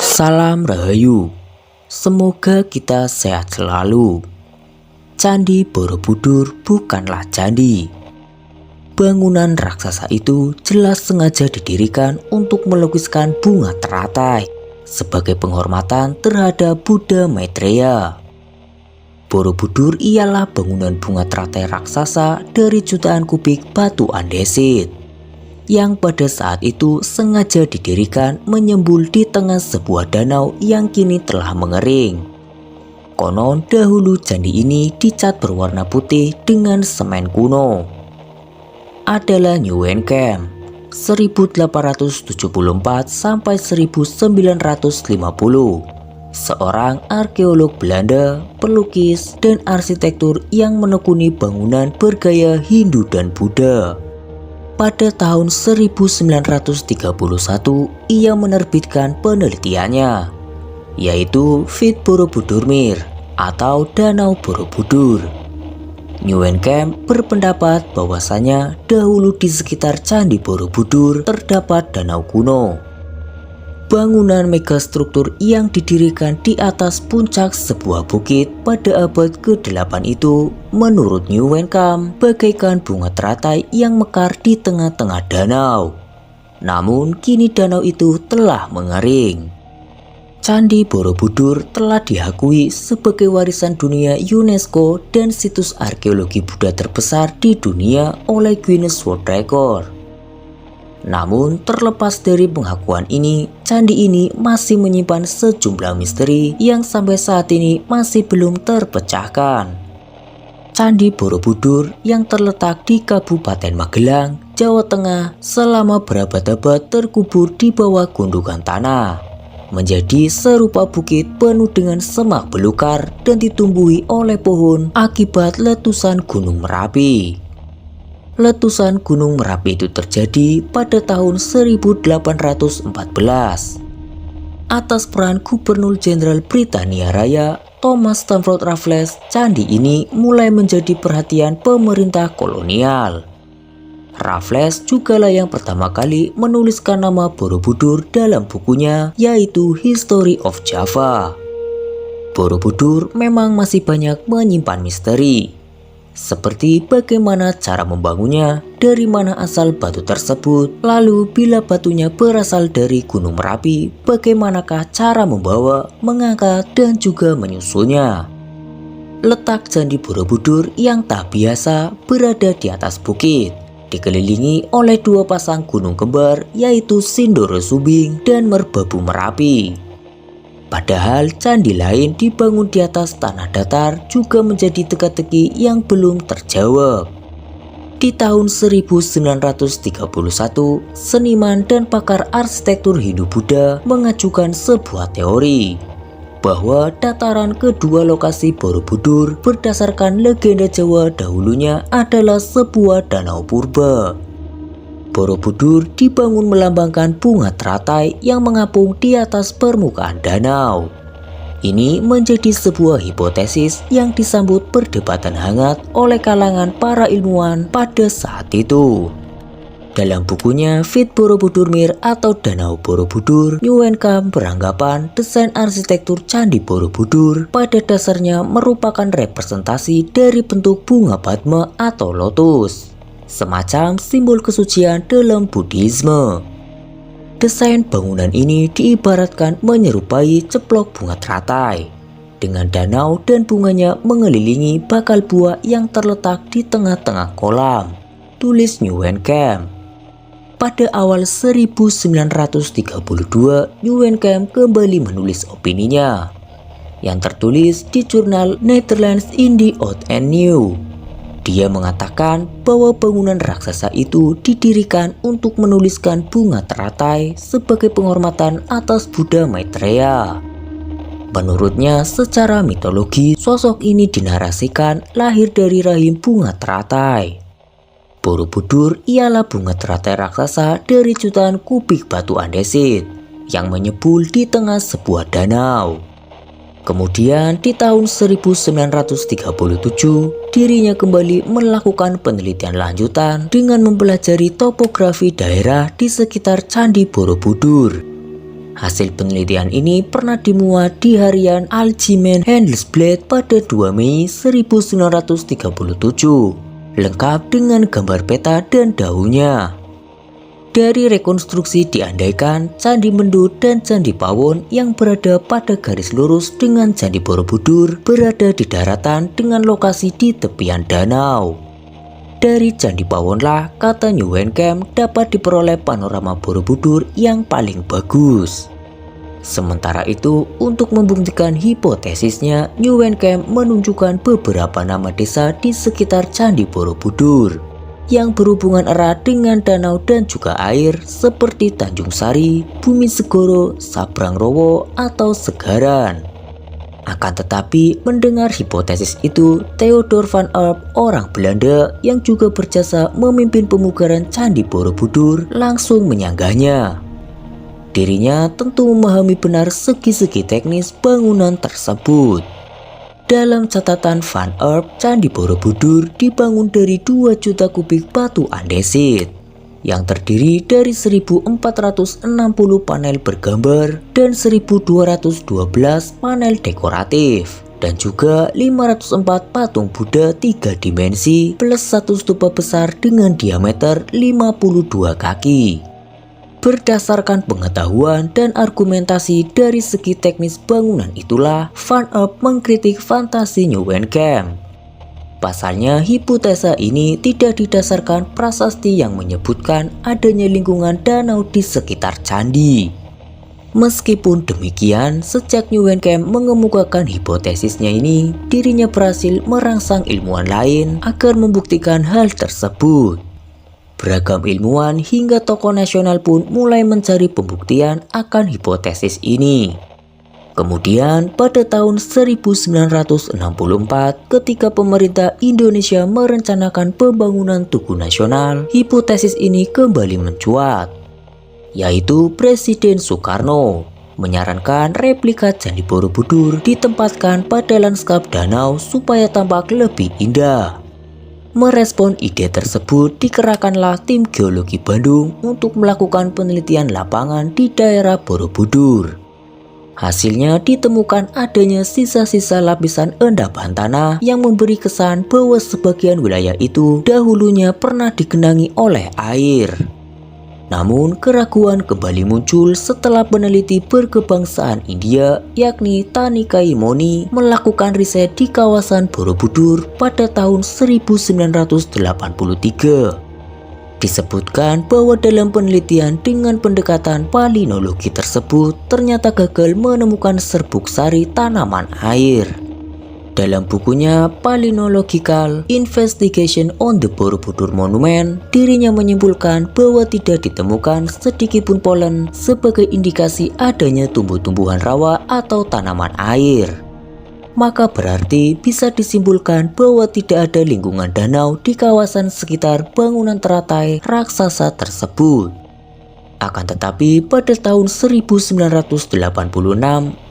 Salam Rahayu, semoga kita sehat selalu. Candi Borobudur bukanlah candi. Bangunan raksasa itu jelas sengaja didirikan untuk melukiskan bunga teratai sebagai penghormatan terhadap Buddha Maitreya. Borobudur ialah bangunan bunga teratai raksasa dari jutaan kubik batu andesit yang pada saat itu sengaja didirikan menyembul di tengah sebuah danau yang kini telah mengering. Konon dahulu candi ini dicat berwarna putih dengan semen kuno. Adalah Nguyen Kem 1874 sampai 1950. Seorang arkeolog Belanda, pelukis, dan arsitektur yang menekuni bangunan bergaya Hindu dan Buddha. Pada tahun 1931, ia menerbitkan penelitiannya, yaitu Fit Borobudurmir atau Danau Borobudur. Nguyen Kem berpendapat bahwasanya dahulu di sekitar Candi Borobudur terdapat danau kuno. Bangunan megastruktur yang didirikan di atas puncak sebuah bukit pada abad ke-8 itu menurut Nguyen Kem bagaikan bunga teratai yang mekar di tengah-tengah danau. Namun kini danau itu telah mengering. Candi Borobudur telah diakui sebagai warisan dunia UNESCO dan situs arkeologi Buddha terbesar di dunia oleh Guinness World Record. Namun terlepas dari pengakuan ini, candi ini masih menyimpan sejumlah misteri yang sampai saat ini masih belum terpecahkan. Candi Borobudur yang terletak di Kabupaten Magelang, Jawa Tengah selama berabad-abad terkubur di bawah gundukan tanah, menjadi serupa bukit penuh dengan semak belukar dan ditumbuhi oleh pohon akibat letusan Gunung Merapi. Letusan Gunung Merapi itu terjadi pada tahun 1814. Atas peran Gubernur Jenderal Britania Raya Thomas Stamford Raffles, candi ini mulai menjadi perhatian pemerintah kolonial. Raffles jugalah yang pertama kali menuliskan nama Borobudur dalam bukunya, yaitu History of Java. Borobudur memang masih banyak menyimpan misteri, seperti bagaimana cara membangunnya, dari mana asal batu tersebut, lalu bila batunya berasal dari Gunung Merapi, bagaimanakah cara membawa, mengangkat, dan juga menyusunnya. Letak Candi Borobudur yang tak biasa berada di atas bukit, dikelilingi oleh dua pasang gunung kembar, yaitu Sindoro Subing dan Merbabu Merapi. Padahal candi lain dibangun di atas tanah datar juga menjadi teka-teki yang belum terjawab. Di tahun 1931, seniman dan pakar arsitektur Hindu-Buddha mengajukan sebuah teori bahwa dataran kedua lokasi Borobudur berdasarkan legenda Jawa dahulunya adalah sebuah danau purba. Borobudur dibangun melambangkan bunga teratai yang mengapung di atas permukaan danau. Ini menjadi sebuah hipotesis yang disambut perdebatan hangat oleh kalangan para ilmuwan pada saat itu. Dalam bukunya Fit Borobudurmir atau Danau Borobudur, Nguyen Kem beranggapan desain arsitektur Candi Borobudur pada dasarnya merupakan representasi dari bentuk bunga Padma atau lotus, semacam simbol kesucian dalam Buddhisme. Desain bangunan ini diibaratkan menyerupai ceplok bunga teratai, dengan danau dan bunganya mengelilingi bakal buah yang terletak di tengah-tengah kolam, tulis Nguyen Kem. Pada awal 1932, Nguyen Kem kembali menulis opininya, yang tertulis di jurnal Netherlands in the Old and New. Dia mengatakan bahwa bangunan raksasa itu didirikan untuk menuliskan bunga teratai sebagai penghormatan atas Buddha Maitreya. Menurutnya, secara mitologi, sosok ini dinarasikan lahir dari rahim bunga teratai. Borobudur ialah bunga teratai raksasa dari jutaan kubik batu andesit yang menyebul di tengah sebuah danau. Kemudian di tahun 1937, dirinya kembali melakukan penelitian lanjutan dengan mempelajari topografi daerah di sekitar Candi Borobudur. Hasil penelitian ini pernah dimuat di harian Algemeen Handelsblad pada 2 Mei 1937, lengkap dengan gambar peta dan daunnya. Dari rekonstruksi diandaikan Candi Mendut dan Candi Pawon yang berada pada garis lurus dengan Candi Borobudur berada di daratan dengan lokasi di tepian danau. Dari Candi Pawonlah, kata New Camp, dapat diperoleh panorama Borobudur yang paling bagus. Sementara itu, untuk membuktikan hipotesisnya, New Camp menunjukkan beberapa nama desa di sekitar Candi Borobudur yang berhubungan erat dengan danau dan juga air seperti Tanjung Sari, Bumi Segoro, Sabrang-Rowo, atau Segaran. Akan tetapi, mendengar hipotesis itu, Theodor van Erp, orang Belanda yang juga berjasa memimpin pemugaran Candi Borobudur, langsung menyanggahnya. Dirinya tentu memahami benar segi-segi teknis bangunan tersebut. Dalam catatan Van Erp, Candi Borobudur dibangun dari 2 juta kubik batu andesit yang terdiri dari 1460 panel bergambar dan 1212 panel dekoratif dan juga 504 patung Buddha 3 dimensi plus 1 stupa besar dengan diameter 52 kaki. Berdasarkan pengetahuan dan argumentasi dari segi teknis bangunan itulah Van Erp mengkritik fantasi New Camp. Pasalnya, hipotesa ini tidak didasarkan prasasti yang menyebutkan adanya lingkungan danau di sekitar candi. Meskipun demikian, sejak New Camp mengemukakan hipotesisnya ini, dirinya berhasil merangsang ilmuwan lain agar membuktikan hal tersebut. Beragam ilmuwan hingga tokoh nasional pun mulai mencari pembuktian akan hipotesis ini. Kemudian pada tahun 1964 ketika pemerintah Indonesia merencanakan pembangunan Tugu Nasional, hipotesis ini kembali mencuat, yaitu Presiden Soekarno menyarankan replika Candi Borobudur ditempatkan pada lanskap danau supaya tampak lebih indah. Merespon ide tersebut, dikerahkanlah tim geologi Bandung untuk melakukan penelitian lapangan di daerah Borobudur. Hasilnya ditemukan adanya sisa-sisa lapisan endapan tanah yang memberi kesan bahwa sebagian wilayah itu dahulunya pernah digenangi oleh air. Namun keraguan kembali muncul setelah peneliti berkebangsaan India yakni Tanikai Moni melakukan riset di kawasan Borobudur pada tahun 1983. Disebutkan bahwa dalam penelitian dengan pendekatan palinologi tersebut ternyata gagal menemukan serbuk sari tanaman air. Dalam bukunya Palynological Investigation on the Borobudur Monument, dirinya menyimpulkan bahwa tidak ditemukan sedikitpun polen sebagai indikasi adanya tumbuh-tumbuhan rawa atau tanaman air. Maka berarti bisa disimpulkan bahwa tidak ada lingkungan danau di kawasan sekitar bangunan teratai raksasa tersebut. Akan tetapi pada tahun 1986,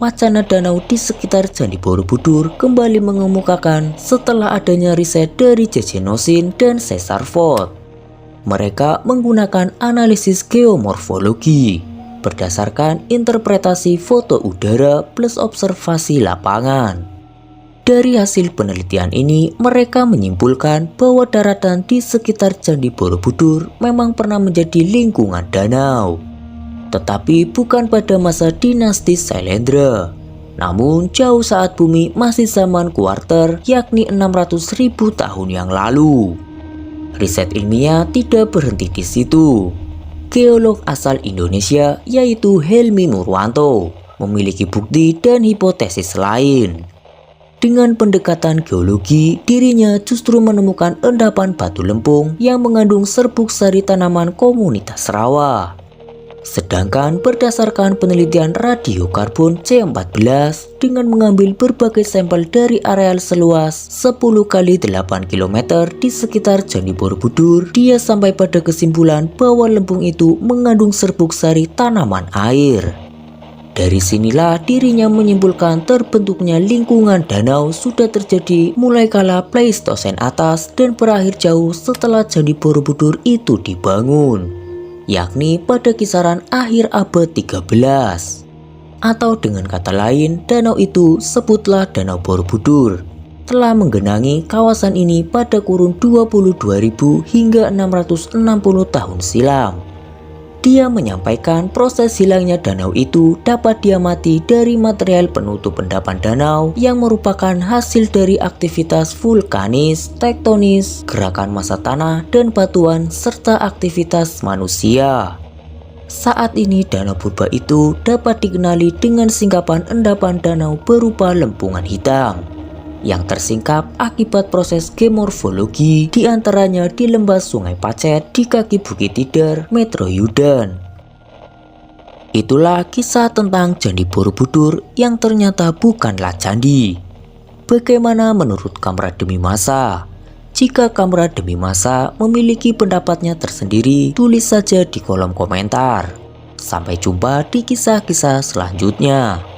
wacana danau di sekitar Candi Borobudur kembali mengemukakan setelah adanya riset dari J.J. Nosin dan Cesar Fox. Mereka menggunakan analisis geomorfologi berdasarkan interpretasi foto udara plus observasi lapangan. Dari hasil penelitian ini, mereka menyimpulkan bahwa daratan di sekitar Candi Borobudur memang pernah menjadi lingkungan danau. Tetapi bukan pada masa dinasti Sailendra, namun jauh saat bumi masih zaman kuarter yakni 600.000 tahun yang lalu. Riset ilmiah tidak berhenti di situ. Geolog asal Indonesia yaitu Helmi Nurwanto memiliki bukti dan hipotesis lain. Dengan pendekatan geologi, dirinya justru menemukan endapan batu lempung yang mengandung serbuk sari tanaman komunitas rawa. Sedangkan berdasarkan penelitian radiokarbon C14 dengan mengambil berbagai sampel dari areal seluas 10 x 8 km di sekitar Candi Borobudur, dia sampai pada kesimpulan bahwa lempung itu mengandung serbuk sari tanaman air. Dari sinilah dirinya menyimpulkan terbentuknya lingkungan danau sudah terjadi mulai kala Pleistosen atas dan berakhir jauh setelah Candi Borobudur itu dibangun, yakni pada kisaran akhir abad 13. Atau dengan kata lain, danau itu, sebutlah Danau Borobudur, telah menggenangi kawasan ini pada kurun 22.000 hingga 660 tahun silam. Dia menyampaikan proses hilangnya danau itu dapat diamati dari material penutup endapan danau yang merupakan hasil dari aktivitas vulkanis, tektonis, gerakan massa tanah dan batuan, serta aktivitas manusia. Saat ini danau purba itu dapat dikenali dengan singkapan endapan danau berupa lempungan hitam yang tersingkap akibat proses geomorfologi, diantaranya di lembah Sungai Pacet di kaki Bukit Tidar, Metro Yudan. Itulah kisah tentang Candi Borobudur yang ternyata bukanlah candi. Bagaimana menurut Kamrademi Massa? Jika Kamrademi Massa memiliki pendapatnya tersendiri, tulis saja di kolom komentar. Sampai jumpa di kisah-kisah selanjutnya.